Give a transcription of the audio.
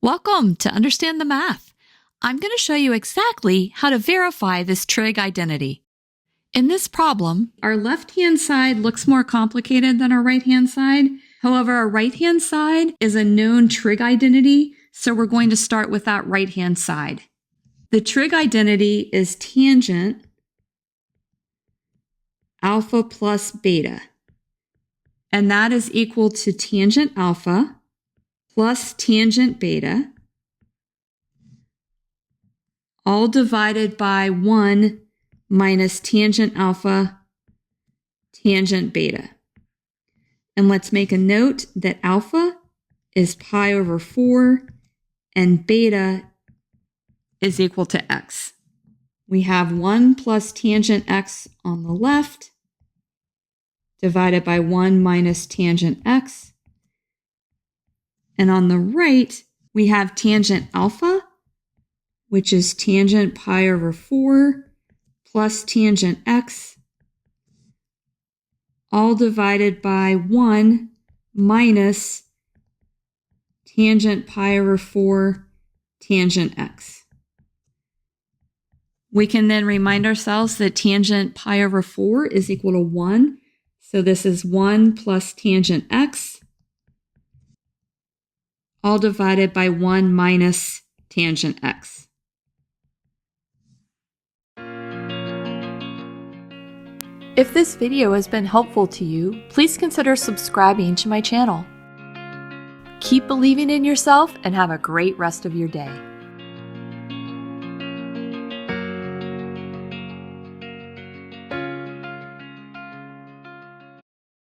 Welcome to Understand the Math. I'm going to show you exactly how to verify this trig identity. In this problem, our left-hand side looks more complicated than our right-hand side. However, our right-hand side is a known trig identity, so we're going to start with that right-hand side. The trig identity is tangent alpha plus beta, and that is equal to tangent alpha plus tangent beta, all divided by 1 minus tangent alpha tangent beta. And let's make a note that alpha is pi over 4 and beta is equal to x. We have 1 plus tangent x on the left divided by 1 minus tangent x. And on the right, we have tangent alpha, which is tangent pi over 4 plus tangent x, all divided by 1 minus tangent pi over 4 tangent x. We can then remind ourselves that tangent pi over 4 is equal to 1. So this is 1 plus tangent x, all divided by 1 minus tangent x. If this video has been helpful to you, please consider subscribing to my channel. Keep believing in yourself and have a great rest of your day.